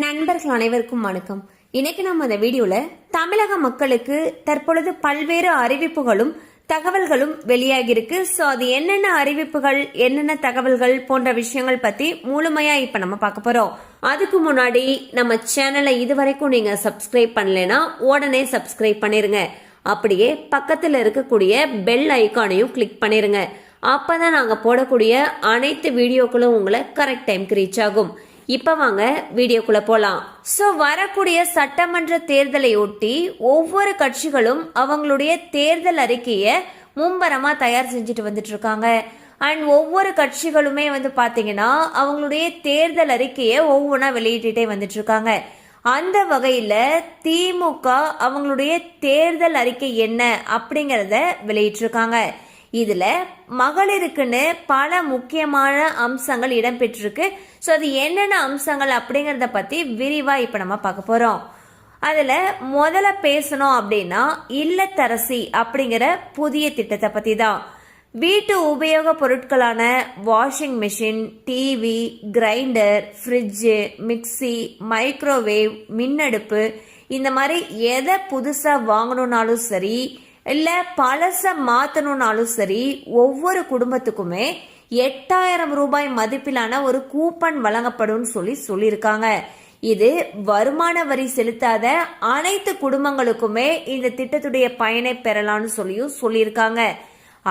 நண்பர்கள் அனைவருக்கும் வணக்கம். இன்னைக்கு நம்ம இந்த வீடியோல தமிழக மக்களுக்கு தற்பொழுது பல்வேறு அறிவிப்புகளும் தகவல்களும் வெளியாகி இருக்கு. சோ அது என்னென்ன அறிவிப்புகள், என்னென்ன தகவல்கள் போன்ற விஷயங்கள் பத்தி முழுமையா இப்ப நம்ம பார்க்க போறோம். அதுக்கு முன்னாடி நம்ம சேனலை இதுவரைக்கும் நீங்க சப்ஸ்கிரைப் பண்ணலனா உடனே சப்ஸ்கிரைப் பண்ணிருங்க. அப்படியே பக்கத்துல இருக்கக்கூடிய பெல் ஐகானையும் கிளிக் பண்ணிருங்க. அப்பதான் நாங்க போடக்கூடிய அனைத்து வீடியோக்களும் உங்களை கரெக்ட் டைம்க்கு ரீச் ஆகும். இப்ப வாங்க வீடியோக்குள்ள போலாம். சோ வரக்கூடிய சட்டமன்ற தேர்தலை ஒட்டி ஒவ்வொரு கட்சிகளும் அவங்களுடைய தேர்தல் அறிக்கையை மும்பரமா தயார் செஞ்சுட்டு வந்துட்டு இருக்காங்க. அண்ட் ஒவ்வொரு கட்சிகளுமே பாத்தீங்கன்னா அவங்களுடைய தேர்தல் அறிக்கையை ஒவ்வொன்றா வெளியிட்டே வந்துட்டு இருக்காங்க. அந்த வகையில திமுக அவங்களுடைய தேர்தல் அறிக்கை என்ன அப்படிங்கறத வெளியிட்டிருக்காங்க. இதுல மகளிருக்குன்னு பல முக்கியமான அம்சங்கள் இடம்பெற்றிருக்கு. ஸோ அது என்னென்ன அம்சங்கள் அப்படிங்கறத பத்தி விரிவா இப்ப நம்ம பார்க்க போறோம். அதுல முதல்ல பேசணும் அப்படின்னா இல்லத்தரசி அப்படிங்கிற புதிய திட்டத்தை பத்தி தான். வீட்டு உபயோக பொருட்களான washing machine, TV, grinder, fridge, mixie, microwave, மின்னடுப்பு, இந்த மாதிரி எதை புதுசா வாங்கணும்னாலும் சரி இல்ல பழச மாத்தணும்னாலும் சரி ஒவ்வொரு குடும்பத்துக்குமே 8000 ரூபாய் மதிப்பிலான ஒரு கூப்பன் வழங்கப்படும் சொல்லியிருக்காங்க. இது வருமான வரி செலுத்தாத அனைத்து குடும்பங்களுக்குமே இந்த திட்டத்துடைய பயனை பெறலாம்னு சொல்லியிருக்காங்க.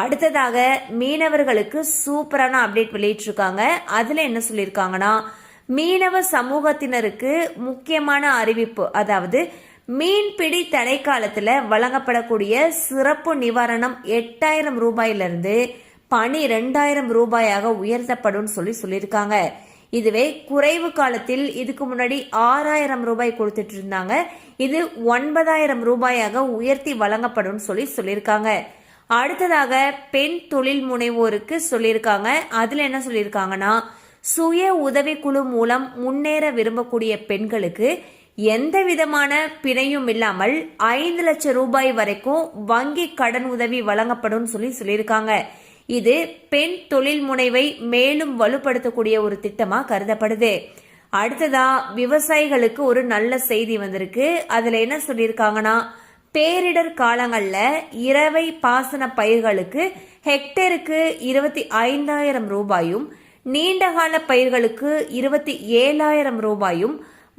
அடுத்ததாக மீனவர்களுக்கு சூப்பரான அப்டேட் வெளியிட்டிருக்காங்க. அதுல என்ன சொல்லியிருக்காங்கன்னா, மீனவ சமூகத்தினருக்கு முக்கியமான அறிவிப்பு, அதாவது மீன்பிடி தடை காலத்துல வழங்கப்படக்கூடிய சிறப்பு நிவாரணம் 8000 ரூபாயிலிருந்து 12000 ரூபாயாக உயர்த்தப்படும் சொல்லியிருக்காங்க. இதுவே குறைவு காலத்தில் இதுக்கு முன்னாடி 6000 ரூபாய் கொடுத்துட்டு இருந்தாங்க. இது 9000 ரூபாயாக உயர்த்தி வழங்கப்படும் சொல்லியிருக்காங்க. அடுத்ததாக பெண் தொழில் முனைவோருக்கு சொல்லியிருக்காங்க. அதுல என்ன சொல்லியிருக்காங்கன்னா, சுய உதவிக்குழு மூலம் முன்னேற விரும்பக்கூடிய பெண்களுக்கு எந்த விதமான பிணையும் இல்லாமல் 5 லட்சம் ரூபாய் வரைக்கும் வங்கி கடன் உதவி வழங்கப்படும் சொல்லியிருக்காங்க. இது பெண் தொழில் முனைவை மேலும் வலுப்படுத்தக்கூடிய ஒரு திட்டமா கருதப்படுது. அடுத்ததா விவசாயிகளுக்கு ஒரு நல்ல செய்தி வந்திருக்கு. அதுல என்ன சொல்லியிருக்காங்கன்னா, பேரிடர் காலங்கள்ல இரவை பாசன பயிர்களுக்கு ஹெக்டேருக்கு 25,000 ரூபாயும், நீண்டகால பயிர்களுக்கு 27,000 ரூபாயும்,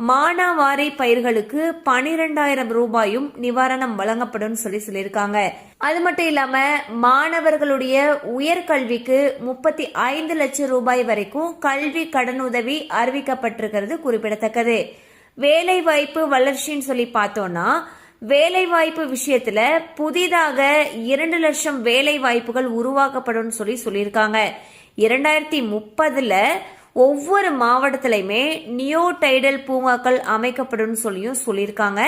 மானாவாரி பயிர்களுக்கு 12,000 ரூபாயும் நிவாரணம் வழங்கப்படும் சொல்லியிருக்காங்க. அது மட்டும் இல்லாம மாணவர்களுடைய உயர்கல்விக்கு 35 லட்சம் ரூபாய் வரைக்கும் கல்வி கடனுதவி அறிவிக்கப்பட்டிருக்கிறது குறிப்பிடத்தக்கது. வேலை வாய்ப்பு வளர்ச்சின்னு சொல்லி பார்த்தோம்னா, வேலை வாய்ப்பு விஷயத்துல புதிதாக 2 லட்சம் வேலை வாய்ப்புகள் உருவாக்கப்படும் சொல்லியிருக்காங்க. 2030ல ஒவ்வொரு மாவட்டத்திலையுமே நியோ டைடல் பூங்காக்கள் அமைக்கப்படும் சொல்லியிருக்காங்க.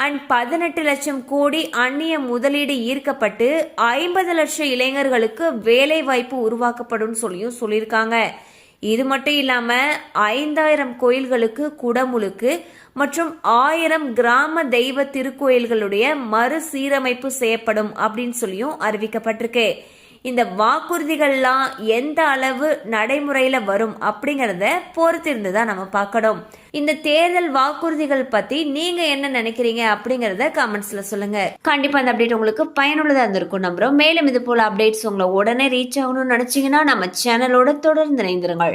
அண்ட் 18 லட்சம் கோடி அந்நிய முதலீடு ஈர்க்கப்பட்டு 50 லட்சம் இளைஞர்களுக்கு வேலை வாய்ப்பு உருவாக்கப்படும் சொல்லியிருக்காங்க. இது மட்டும் இல்லாம 5000 கோயில்களுக்கு குடமுழுக்கு மற்றும் 1000 கிராம தெய்வ திருக்கோயில்களுடைய மறுசீரமைப்பு செய்யப்படும் அப்படின்னு அறிவிக்கப்பட்டிருக்கு. இந்த வாக்குறுதிகள்லாம் எந்த அளவு நடைமுறையில வரும் அப்படிங்கறத பொறுத்திருந்து தான் நம்ம பார்க்கணும். இந்த தேர்தல் வாக்குறுதிகள் பத்தி நீங்க என்ன நினைக்கிறீங்க அப்படிங்கறத கமெண்ட்ஸ்ல சொல்லுங்க. கண்டிப்பா அந்த அப்டேட் உங்களுக்கு பயனுள்ளதா இருந்திருக்கும் நம்புறோம். மேலும் இது போல அப்டேட்ஸ் உங்களை உடனே ரீச் ஆகணும்னு நினைச்சீங்கன்னா நம்ம சேனலோட தொடர்ந்து இணைந்திருங்கள்.